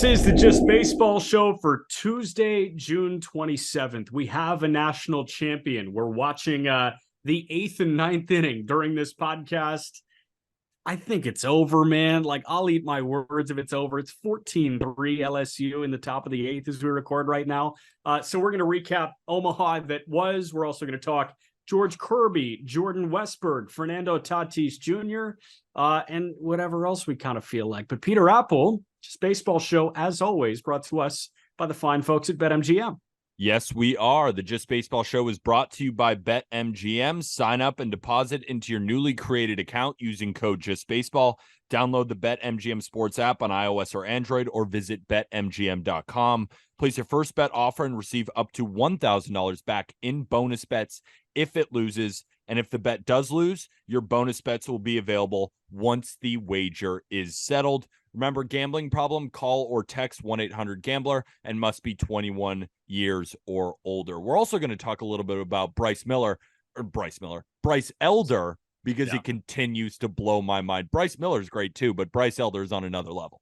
This is the Just Baseball show for Tuesday, June 27th. We have a national champion. We're watching the 8th and 9th inning during this podcast. I think it's over, man. Like, I'll eat my words if it's over. It's 14-3 LSU in the top of the 8th as we record right now. So we're going to recap Omaha that was. We're also going to talk George Kirby, Jordan Westberg, Fernando Tatis Jr., and whatever else we kind of feel like. But Peter Apple, Just Baseball show, as always, brought to us by the fine folks at BetMGM. Yes, we are. The Just Baseball show is brought to you by BetMGM. Sign up and deposit into your newly created account using code JustBaseball. Download the BetMGM Sports app on iOS or Android, or visit BetMGM.com. Place your first bet offer and receive up to $1,000 back in bonus bets if it loses. And if the bet does lose, your bonus bets will be available once the wager is settled. Remember, gambling problem, call or text 1-800-GAMBLER and must be 21 years or older. We're also going to talk a little bit about Bryce Elder, because he continues to blow my mind. Bryce Miller's great too, but Bryce Elder is on another level.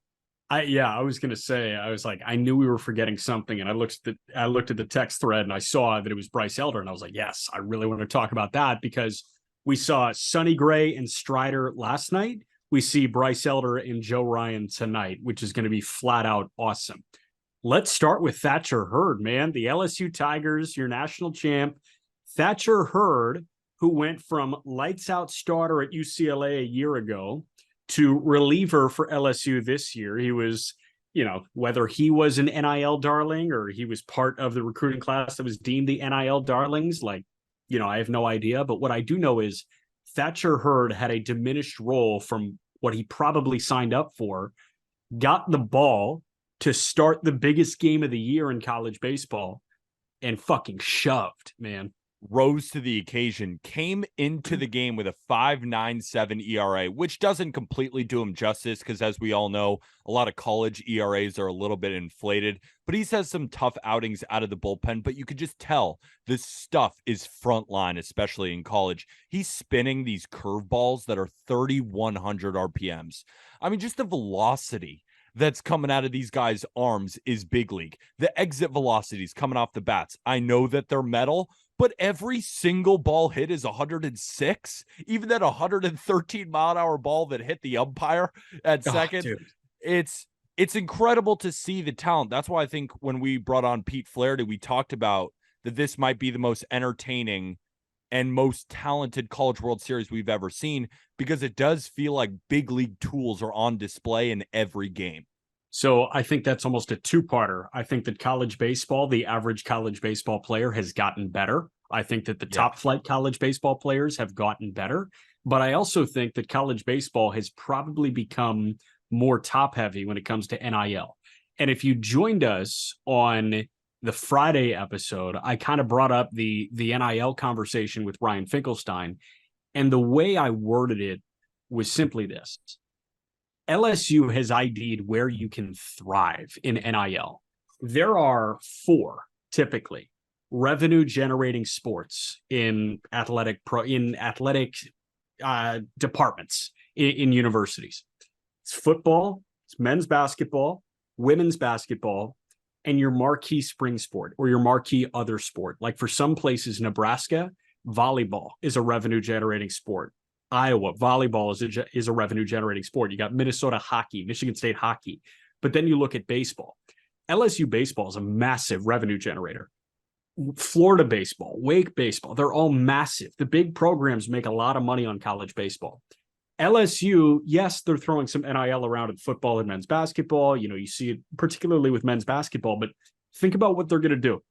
I was going to say, I was like, I knew we were forgetting something. And I looked at the text thread and I saw that it was Bryce Elder. And I was like, yes, I really want to talk about that, because we saw Sonny Gray and Strider last night. We see Bryce Elder and Joe Ryan tonight, which is going to be flat out awesome. Let's start with Thatcher Heard, man. The LSU Tigers, your national champ. Thatcher Heard, who went from lights out starter at UCLA a year ago to reliever for LSU this year. He was, whether he was an NIL darling or he was part of the recruiting class that was deemed the NIL darlings, I have no idea. But what I do know is Thatcher Heard had a diminished role from what he probably signed up for, got the ball to start the biggest game of the year in college baseball, and fucking shoved, man. Rose to the occasion, came into the game with a 5.97 ERA, which doesn't completely do him justice, because as we all know, a lot of college ERAs are a little bit inflated, but he's had some tough outings out of the bullpen. But you could just tell this stuff is frontline, especially in college. He's spinning these curveballs that are 3,100 RPMs. I mean, just the velocity that's coming out of these guys' arms is big league. The exit velocities coming off the bats, I know that they're metal, but every single ball hit is 106. Even that 113-mile-an-hour ball that hit the umpire at second, it's incredible to see the talent. That's why I think when we brought on Pete Flaherty, we talked about that this might be the most entertaining and most talented College World Series we've ever seen, because it does feel like big league tools are on display in every game. So I think that's almost a two-parter. I think that college baseball, the average college baseball player, has gotten better. I think that the top flight college baseball players have gotten better. But I also think that college baseball has probably become more top-heavy when it comes to NIL. And if you joined us on the Friday episode, I kind of brought up the NIL conversation with Ryan Finkelstein. And the way I worded it was simply this. LSU has ID'd where you can thrive in NIL. There are 4 typically revenue generating sports in athletic departments in universities. It's football, it's men's basketball, women's basketball, and your marquee spring sport or your marquee other sport. Like for some places, Nebraska, volleyball is a revenue generating sport. Iowa, volleyball is a revenue generating sport. You got Minnesota hockey, Michigan State hockey. But then you look at baseball. LSU baseball is a massive revenue generator. Florida baseball, Wake baseball, they're all massive. The big programs make a lot of money on college baseball. LSU, yes, they're throwing some NIL around in football and men's basketball. You see it particularly with men's basketball, but think about what they're going to do.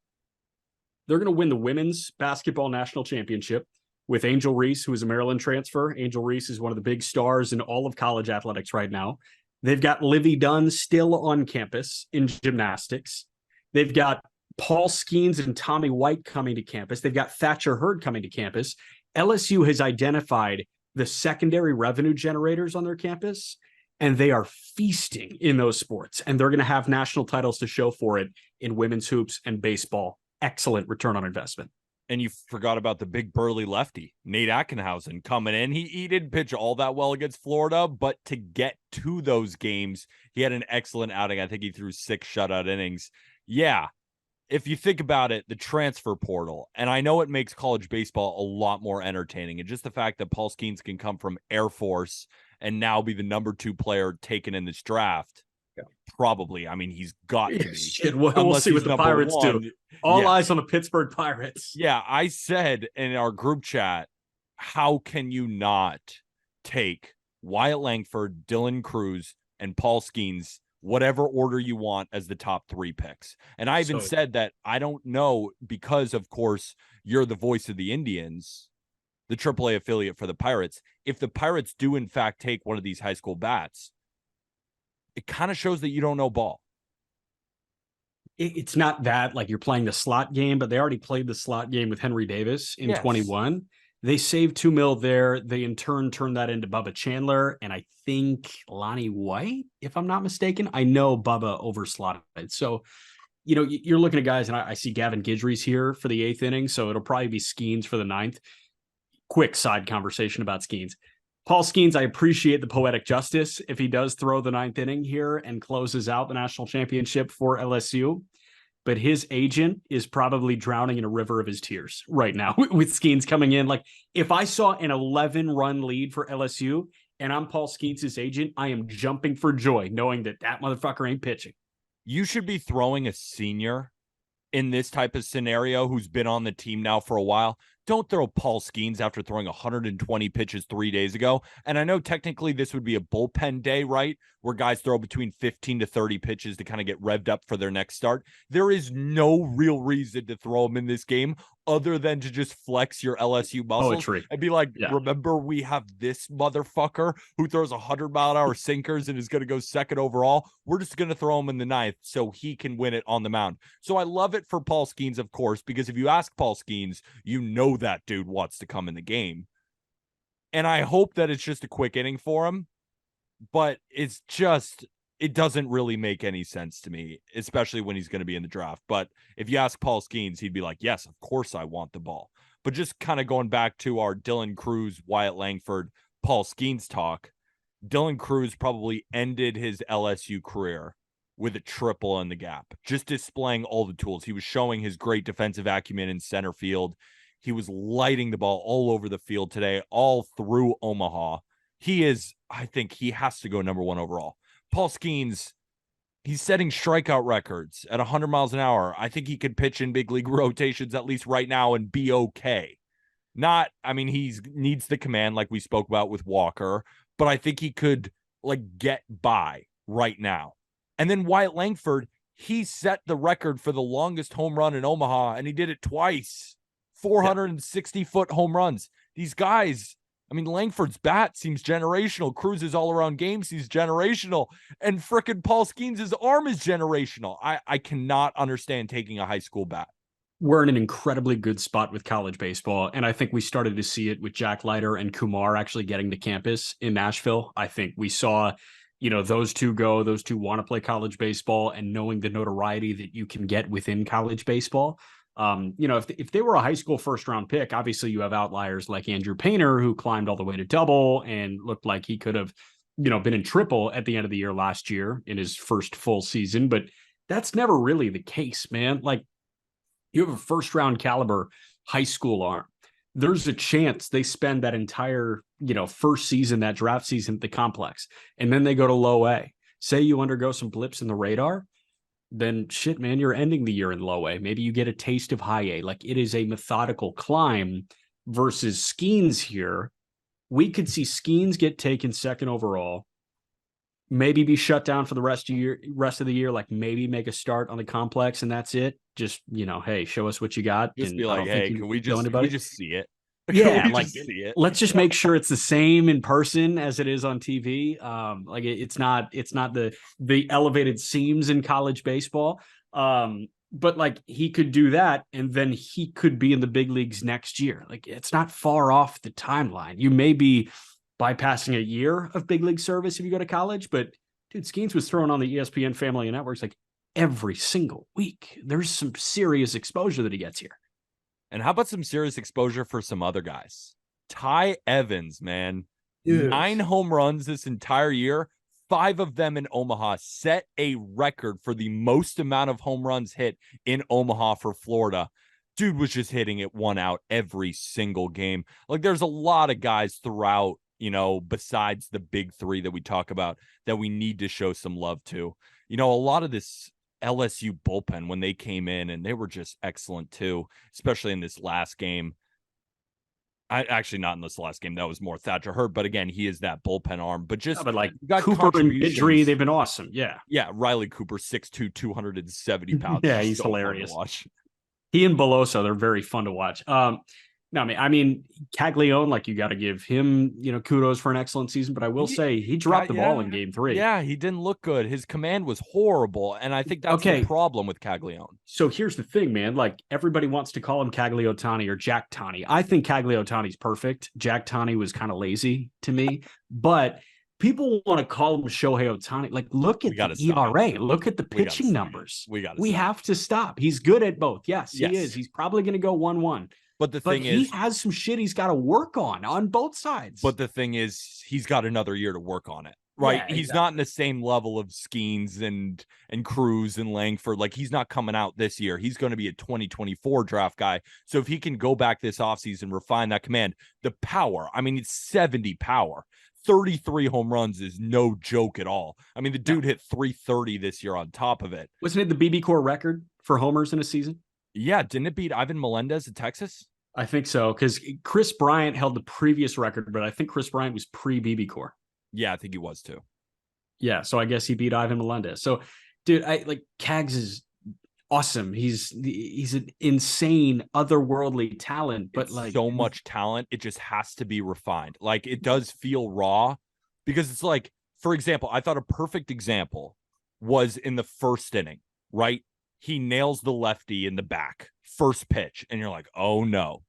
They're going to win the women's basketball national championship with Angel Reese, who is a Maryland transfer. Angel Reese is one of the big stars in all of college athletics right now. They've got Livy Dunn still on campus in gymnastics. They've got Paul Skenes and Tommy White coming to campus. They've got Thatcher Heard coming to campus. LSU has identified the secondary revenue generators on their campus, and they are feasting in those sports. And they're going to have national titles to show for it in women's hoops and baseball. Excellent return on investment. And you forgot about the big burly lefty, Nate Ackenhausen, coming in. He didn't pitch all that well against Florida, but to get to those games, he had an excellent outing. I think he threw 6 shutout innings. Yeah, if you think about it, the transfer portal, and I know it makes college baseball a lot more entertaining. And just the fact that Paul Skenes can come from Air Force and now be the number 2 player taken in this draft. Probably. I mean, he's got to be. Shit, we'll see what the Pirates do. All eyes on the Pittsburgh Pirates. Yeah, I said in our group chat, how can you not take Wyatt Langford, Dylan Cruz, and Paul Skenes, whatever order you want, as the top 3 picks? And I even said that I don't know, because, of course, you're the voice of the Indians, the AAA affiliate for the Pirates. If the Pirates do, in fact, take one of these high school bats, it kind of shows that you don't know ball. It's not that like you're playing the slot game, but they already played the slot game with Henry Davis in 21. They saved $2 million there. They in turn turned that into Bubba Chandler and I think Lonnie White, if I'm not mistaken. I know Bubba overslotted. So, you know, you're looking at guys, and I see Gavin Guidry's here for the 8th inning, so it'll probably be Skeens for the 9th. Quick side conversation about Skeens. Paul Skenes, I appreciate the poetic justice if he does throw the 9th inning here and closes out the national championship for LSU. But his agent is probably drowning in a river of his tears right now with Skenes coming in. Like, if I saw an 11-run lead for LSU and I'm Paul Skenes' agent, I am jumping for joy knowing that motherfucker ain't pitching. You should be throwing a senior in this type of scenario who's been on the team now for a while. Don't throw Paul Skenes after throwing 120 pitches 3 days ago. And I know technically this would be a bullpen day, right? Where guys throw between 15 to 30 pitches to kind of get revved up for their next start. There is no real reason to throw him in this game other than to just flex your LSU muscles. And be like, remember, we have this motherfucker who throws 100-mile-an-hour sinkers and is going to go second overall. We're just going to throw him in the 9th so he can win it on the mound. So I love it for Paul Skenes, of course, because if you ask Paul Skenes, you know that dude wants to come in the game. And I hope that it's just a quick inning for him, but it doesn't really make any sense to me, especially when he's going to be in the draft. But if you ask Paul Skenes, he'd be like, yes, of course I want the ball. But just kind of going back to our Dylan Cruz, Wyatt Langford, Paul Skenes talk, Dylan Cruz probably ended his LSU career with a triple in the gap, just displaying all the tools. He was showing his great defensive acumen in center field. He was lighting the ball all over the field today, all through Omaha. I think he has to go number 1 overall. Paul Skenes, he's setting strikeout records at 100 miles an hour. I think he could pitch in big league rotations at least right now and be okay. He needs the command like we spoke about with Walker, but I think he could get by right now. And then Wyatt Langford, he set the record for the longest home run in Omaha, and he did it twice. 460-foot home runs. These guys, Langford's bat seems generational. Cruz's all-around game seems generational. And frickin' Paul Skenes' arm is generational. I cannot understand taking a high school bat. We're in an incredibly good spot with college baseball, and I think we started to see it with Jack Leiter and Kumar actually getting to campus in Nashville. I think we saw, those two want to play college baseball, and knowing the notoriety that you can get within college baseball. If they were a high school first-round pick, obviously you have outliers like Andrew Painter, who climbed all the way to double and looked like he could have, been in triple at the end of the year last year in his first full season. But that's never really the case, man. Like, you have a first-round caliber high school arm. There's a chance they spend that entire, first season, that draft season at the complex, and then they go to low A. Say you undergo some blips in the radar, then shit, man, you're ending the year in low A. Maybe you get a taste of high A. Like, it is a methodical climb versus Skenes here. We could see Skenes get taken second overall, maybe be shut down for the rest of the year, like maybe make a start on the complex, and that's it. Just, hey, show us what you got. Just be like, hey, can we just see it? Yeah, let's just make sure it's the same in person as it is on TV. It's not the elevated seams in college baseball. But he could do that, and then he could be in the big leagues next year. It's not far off the timeline. You may be bypassing a year of big league service if you go to college, but dude, Skenes was thrown on the ESPN family of networks every single week. There's some serious exposure that he gets here. And how about some serious exposure for some other guys? Ty Evans, man. Dude. 9 home runs this entire year. 5 of them in Omaha, set a record for the most amount of home runs hit in Omaha for Florida. Dude was just hitting it 1 out every single game. Like, there's a lot of guys throughout, besides the big 3 that we talk about, that we need to show some love to. A lot of this LSU bullpen, when they came in, and they were just excellent too, especially in this last game. Actually, not in this last game. That was more Thatcher Heard. But again, he is that bullpen arm. But just got Cooper and Bidry, they've been awesome. Yeah. Yeah. Riley Cooper, 6'2", 270 pounds. Yeah, he's so hilarious. He and Beloso, they're very fun to watch. No, I mean, Caglione, like, you got to give him, kudos for an excellent season. But I will say he dropped the ball in game 3. Yeah, he didn't look good. His command was horrible. And I think that's the problem with Caglione. So here's the thing, man. Like, everybody wants to call him Cagliotani or Jack Tani. I think Cagliotani's perfect. Jack Tani was kind of lazy to me. But people want to call him Shohei Ohtani. Like, look at the ERA. Look at the pitching numbers. We have to stop. He's good at both. Yes, he is. He's probably going to go 1-1. But the thing is, he has some shit he's got to work on both sides. But the thing is, he's got another year to work on it, right? Yeah, he's not in the same level of Skeens and Cruz and Langford. Like, he's not coming out this year. He's going to be a 2024 draft guy. So if he can go back this offseason, refine that command, the power, I mean, it's 70 power. 33 home runs is no joke at all. I mean, the dude hit 330 this year on top of it. Wasn't it the BB Core record for homers in a season? Yeah, didn't it beat Ivan Melendez at Texas? I think so, because Chris Bryant held the previous record, but I think Chris Bryant was pre-BB Core. Yeah, I think he was too. Yeah, so I guess he beat Ivan Melendez. So, dude, Cags is awesome. He's an insane, otherworldly talent, but it's so much talent, it just has to be refined. Like, it does feel raw, because it's like, for example, I thought a perfect example was in the first inning, right? He nails the lefty in the back, first pitch, and you're like, oh no.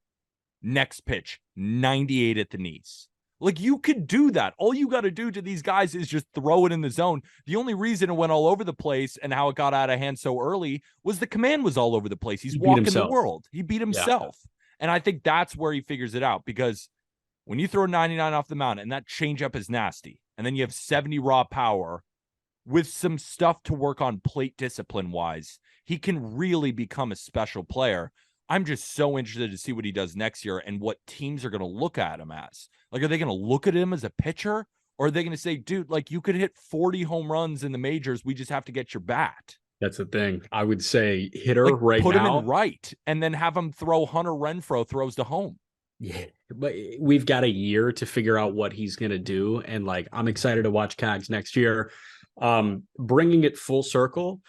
Next pitch, 98 at the knees. Like, you could do that. All you got to do to these guys is just throw it in the zone. The only reason it went all over the place and how it got out of hand so early was the command was all over the place. He's walking the world. He beat himself. Yeah. And I think that's where he figures it out, because when you throw 99 off the mound and that changeup is nasty, and then you have 70 raw power with some stuff to work on plate discipline wise, he can really become a special player. I'm just so interested to see what he does next year and what teams are going to look at him as. Like, are they going to look at him as a pitcher, or are they going to say, dude, like, you could hit 40 home runs in the majors. We just have to get your bat. That's the thing. I would say hitter right now. Put him in right, and then have him throw Hunter Renfroe throws to home. Yeah, but we've got a year to figure out what he's going to do. And like, I'm excited to watch Cags next year. Bringing it full circle,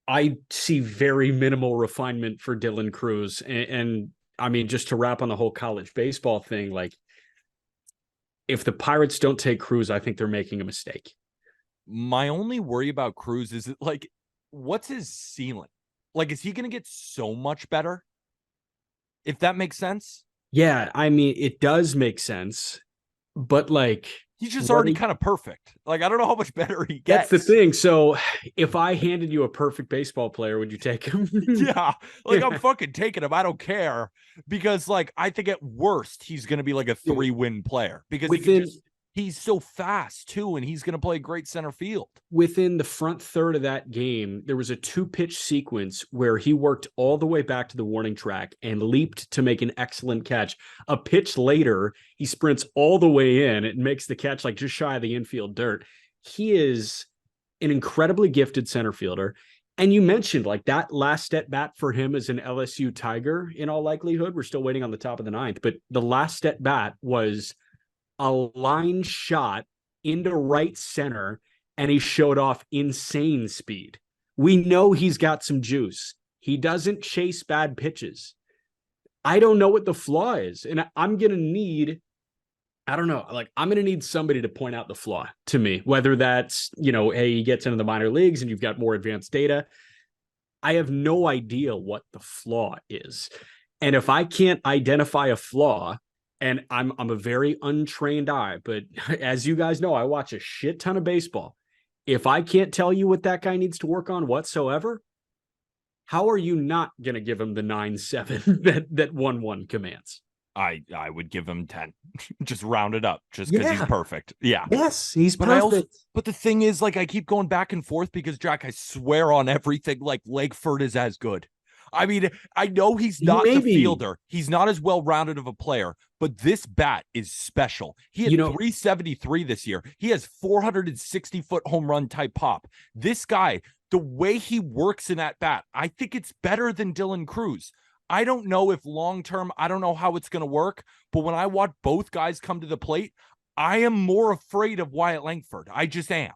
I see very minimal refinement for Dylan Cruz. And I mean, just to wrap on the whole college baseball thing, like, if the Pirates don't take Cruz, I think they're making a mistake. My only worry about Cruz is, like, what's his ceiling? Like, is he going to get so much better? If that makes sense? Yeah, I mean, it does make sense, but like, he's just already kind of perfect. Like, I don't know how much better he gets. That's the thing. So if I handed you a perfect baseball player, would you take him? Yeah. Like, I'm fucking taking him. I don't care, because like, I think at worst he's going to be like a 3-win player, because he's so fast too. And he's going to play great center field. Within the front third of that game, there was a 2-pitch sequence where he worked all the way back to the warning track and leaped to make an excellent catch. A pitch later, he sprints all the way in and makes the catch, like, just shy of the infield dirt. He is an incredibly gifted center fielder. And you mentioned, like, that last at bat for him as an LSU Tiger, in all likelihood. We're still waiting on the top of the 9th, but the last at bat was a line shot into right center, and he showed off insane speed. We know he's got some juice. He doesn't chase bad pitches. I don't know what the flaw is, and I'm going to need, I don't know, like, I'm going to need somebody to point out the flaw to me, whether that's, hey, he gets into the minor leagues and you've got more advanced data. I have no idea what the flaw is. And if I can't identify a flaw, and I'm a very untrained eye, but as you guys know, I watch a shit ton of baseball. If I can't tell you what that guy needs to work on whatsoever, How are you not going to give him the 9-7 that 1-1 commands? I would give him 10. Just round it up just because he's perfect. Yeah. Yes, he's but perfect. But the thing is, like, I keep going back and forth because, Jack, I swear on everything, like, Langford is as good. I mean, I know he's not the fielder. He's not as well-rounded of a player, but this bat is special. He had 373 this year. He has 460-foot home run type pop. This guy, the way he works in that bat, I think it's better than Dylan Cruz. I don't know if long-term, I don't know how it's going to work, but when I watch both guys come to the plate, I am more afraid of Wyatt Langford. I just am.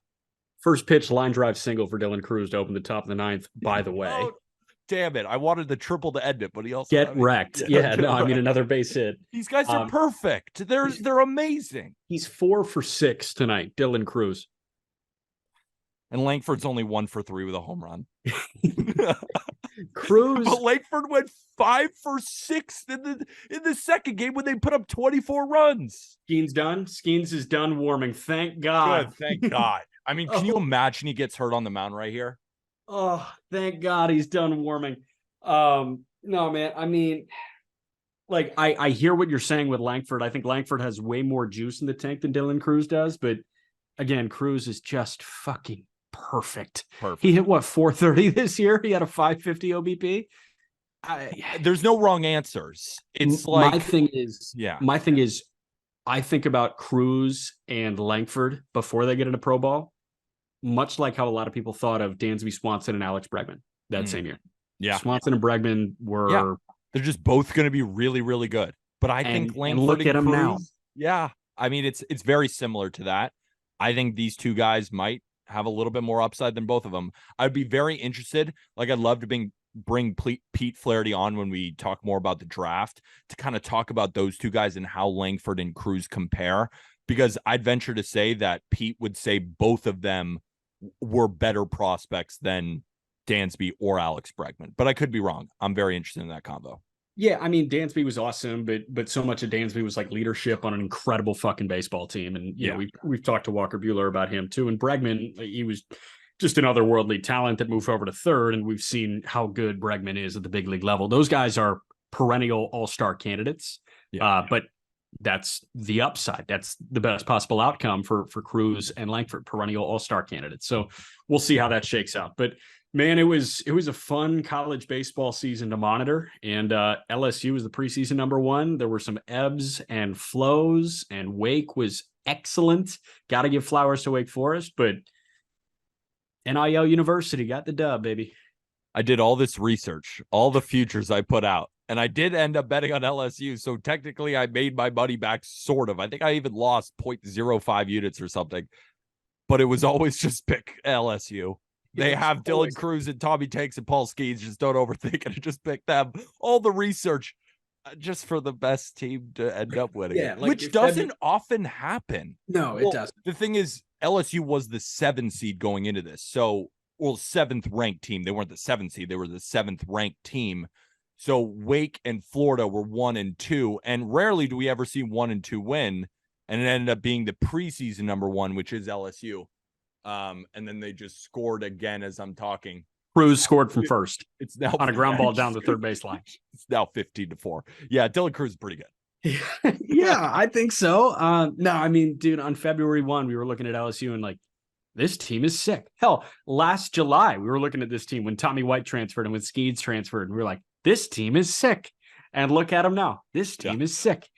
First pitch line drive single for Dylan Cruz to open the top of the 9th, by the way. Oh, damn it. I wanted the triple to end it, but he also get wrecked. Yeah, no, I mean, another base hit. These guys are perfect. They're amazing. He's 4 for 6 tonight, Dylan Cruz. And Langford's only 1 for 3 with a home run. Cruz. But Langford went 5 for 6 in the second game when they put up 24 runs. Skeens done. Skeens is done warming. Thank God. Good, thank God. I mean, can you imagine he gets hurt on the mound right here? Oh, thank God he's done warming. No, man. I mean, like, I hear what you're saying with Langford. I think Langford has way more juice in the tank than Dylan Cruz does. But again, Cruz is just fucking perfect. He hit, what, 430 this year? He had a 550 OBP. There's no wrong answers. It's like my thing is, I think about Cruz and Langford before they get into pro ball, much like how a lot of people thought of Dansby Swanson and Alex Bregman that same year. Yeah. Swanson and Bregman were they're just both going to be really, really good. But I think Langford and look at him now. Yeah. I mean, it's very similar to that. I think these two guys might have a little bit more upside than both of them. I'd be very interested. Like, I'd love to bring Pete Flaherty on when we talk more about the draft to kind of talk about those two guys and how Langford and Cruz compare, because I'd venture to say that Pete would say both of them were better prospects than Dansby or Alex Bregman, but I could be wrong. I'm very interested in that combo. Yeah, I mean, Dansby was awesome, but so much of Dansby was like leadership on an incredible fucking baseball team. And we've talked to Walker Buehler about him too. And Bregman, he was just an otherworldly talent that moved over to third, and we've seen how good Bregman is at the big league level. Those guys are perennial all-star candidates, but that's the upside. That's the best possible outcome for Cruz and Langford, perennial all-star candidates. So we'll see how that shakes out. But man, it was a fun college baseball season to monitor, and LSU was the preseason #1. There were some ebbs and flows, and Wake was excellent. Got to give flowers to Wake Forest, but NIL University got the dub, baby. I did all this research, all the futures I put out, and I did end up betting on LSU. So technically I made my money back, sort of. I think I even lost 0.05 units or something, but it was always just pick LSU. They have Dylan Cruz and Tommy Tanks and Paul Skenes. Just don't overthink it. Just pick them. All the research just for the best team to end up winning. Yeah, like, which doesn't often happen. No, it doesn't. The thing is, LSU was the 7th seed going into this. So, 7th ranked team. They weren't the 7th seed. They were the 7th ranked team. So Wake and Florida were 1 and 2. And rarely do we ever see 1 and 2 win. And it ended up being the preseason #1, which is LSU. And then they just scored again as I'm talking. Cruz scored from first. It's now on a ground ball down the third baseline. It's now 15-4. Yeah, Dylan Cruz is pretty good. Yeah, I think so. No, I mean, dude, on February 1, we were looking at LSU and like, this team is sick. Hell, last July, we were looking at this team when Tommy White transferred and when Skeens transferred, and we were like, this team is sick. And look at them now. This team is sick.